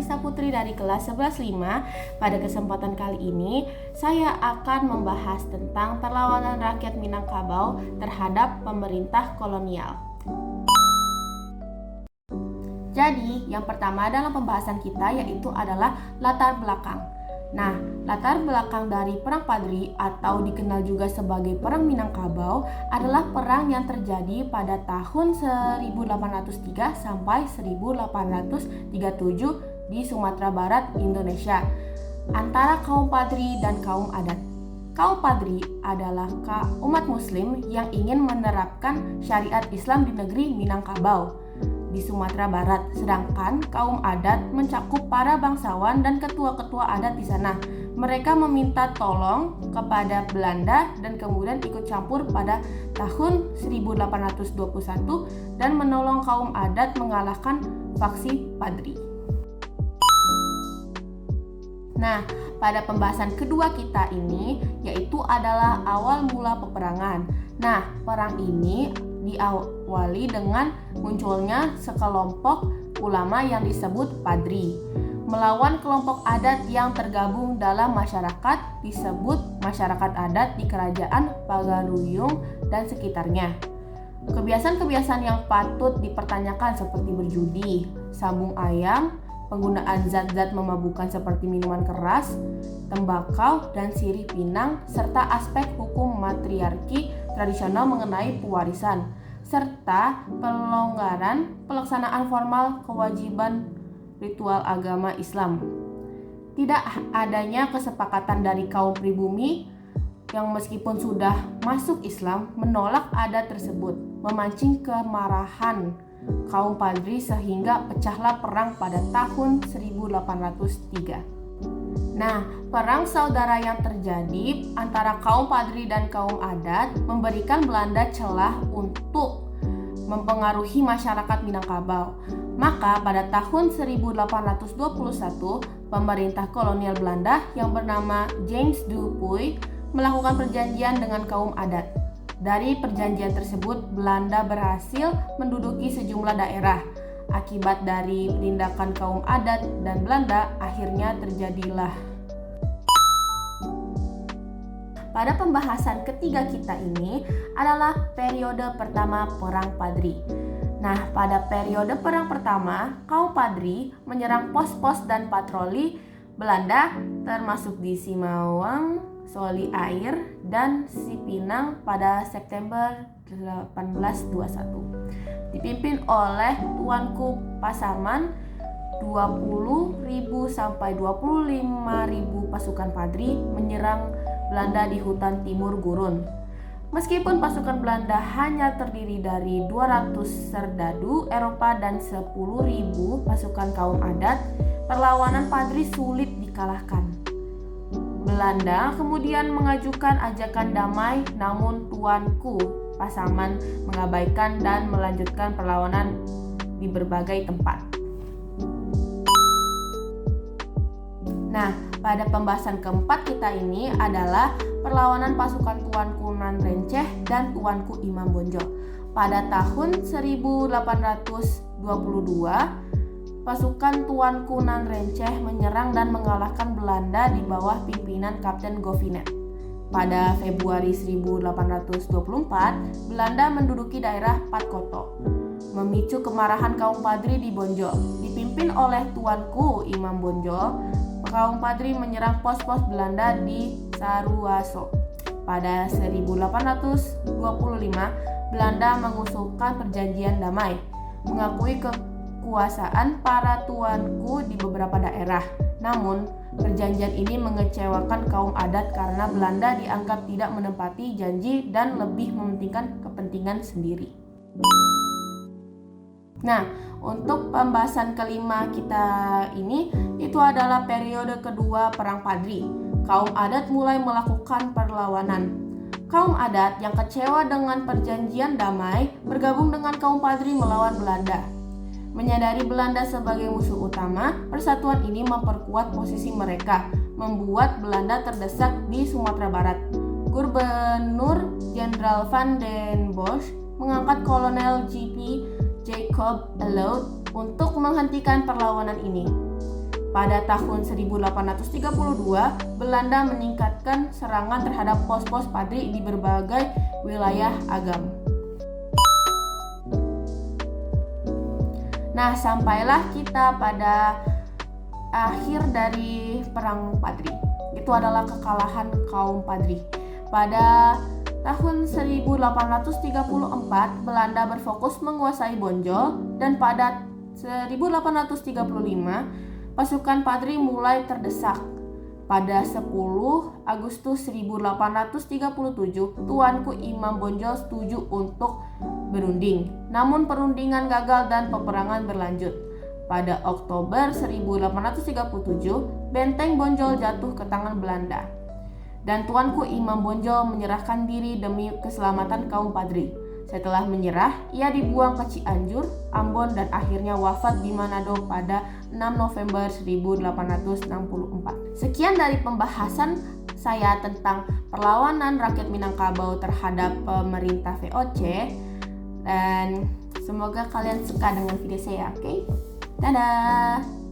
Nisa Putri dari kelas 11.5. Pada kesempatan kali ini, saya akan membahas tentang perlawanan rakyat Minangkabau terhadap pemerintah kolonial. Jadi, yang pertama dalam pembahasan kita yaitu adalah latar belakang. Nah, latar belakang dari Perang Padri atau dikenal juga sebagai Perang Minangkabau adalah perang yang terjadi pada tahun 1803 sampai 1837 di Sumatera Barat, Indonesia, antara kaum Padri dan kaum adat. Kaum Padri adalah umat muslim yang ingin menerapkan syariat Islam di negeri Minangkabau di Sumatera Barat, sedangkan kaum adat mencakup para bangsawan dan ketua-ketua adat di sana. Mereka meminta tolong kepada Belanda dan kemudian ikut campur pada tahun 1821 dan menolong kaum adat mengalahkan faksi Padri. Nah, pada pembahasan kedua kita ini yaitu adalah awal mula peperangan. Nah, perang ini diawali dengan munculnya sekelompok ulama yang disebut Padri melawan kelompok adat yang tergabung dalam masyarakat disebut masyarakat adat di Kerajaan Pagaruyung dan sekitarnya. Kebiasaan-kebiasaan yang patut dipertanyakan seperti berjudi, sabung ayam, penggunaan zat-zat memabukkan seperti minuman keras, tembakau, dan sirih pinang, serta aspek hukum matriarki tradisional mengenai pewarisan, serta pelonggaran pelaksanaan formal kewajiban ritual agama Islam. Tidak adanya kesepakatan dari kaum pribumi yang meskipun sudah masuk Islam menolak adat tersebut, memancing kemarahan kaum Padri sehingga pecahlah perang pada tahun 1803. Nah, perang saudara yang terjadi antara kaum Padri dan kaum adat memberikan Belanda celah untuk mempengaruhi masyarakat Minangkabau. Maka pada tahun 1821, pemerintah kolonial Belanda yang bernama James Dupuy melakukan perjanjian dengan kaum adat. Dari perjanjian tersebut, Belanda berhasil menduduki sejumlah daerah. Akibat dari penindakan kaum adat dan Belanda, akhirnya terjadilah. Pada pembahasan ketiga kita ini adalah periode pertama Perang Padri. Nah, pada periode perang pertama, kaum Padri menyerang pos-pos dan patroli Belanda termasuk di Simawang, Soli Air, dan Sipinang pada September 1821. Dipimpin oleh Tuanku Pasaman, 20.000 sampai 25.000 pasukan Padri menyerang Belanda di hutan timur gurun. Meskipun pasukan Belanda hanya terdiri dari 200 serdadu Eropa dan 10.000 pasukan kaum adat, perlawanan Padri sulit dikalahkan. Belanda kemudian mengajukan ajakan damai, namun Tuanku Pasaman mengabaikan dan melanjutkan perlawanan di berbagai tempat. Nah, pada pembahasan keempat kita ini adalah perlawanan pasukan Tuanku Nan Renceh dan Tuanku Imam Bonjol. Pada tahun 1822, pasukan Tuanku Nan Renceh menyerang dan mengalahkan Belanda di bawah pimpinan Kapten Govinet. Pada Februari 1824, Belanda menduduki daerah Patkoto, memicu kemarahan kaum Padri di Bonjol. Dipimpin oleh Tuanku Imam Bonjol, kaum Padri menyerang pos-pos Belanda di Saruaso. Pada 1825, Belanda mengusulkan perjanjian damai, mengakui kekuasaan para tuanku di beberapa daerah. Namun, perjanjian ini mengecewakan kaum adat karena Belanda dianggap tidak menepati janji dan lebih mementingkan kepentingan sendiri. Nah, untuk pembahasan kelima kita ini itu adalah periode kedua Perang Padri. Kaum adat mulai melakukan perlawanan. Kaum adat yang kecewa dengan perjanjian damai bergabung dengan kaum Padri melawan Belanda. Menyadari Belanda sebagai musuh utama, persatuan ini memperkuat posisi mereka, membuat Belanda terdesak di Sumatera Barat. Gubernur Jenderal Van den Bosch mengangkat Kolonel J.P. Jacob Allot untuk menghentikan perlawanan ini. Pada tahun 1832, Belanda meningkatkan serangan terhadap pos-pos Padri di berbagai wilayah Agam. Nah, sampailah kita pada akhir dari Perang Padri. Itu adalah kekalahan kaum Padri. Pada tahun 1834, Belanda berfokus menguasai Bonjol, dan pada 1835, pasukan Padri mulai terdesak. Pada 10 Agustus 1837, Tuanku Imam Bonjol setuju untuk berunding. Namun perundingan gagal dan peperangan berlanjut. Pada Oktober 1837, benteng Bonjol jatuh ke tangan Belanda. Dan Tuanku Imam Bonjol menyerahkan diri demi keselamatan kaum Padri. Setelah menyerah, ia dibuang ke Cianjur, Ambon, dan akhirnya wafat di Manado pada 6 November 1864. Sekian dari pembahasan saya tentang perlawanan rakyat Minangkabau terhadap pemerintah VOC, dan semoga kalian suka dengan video saya, oke? Dadah!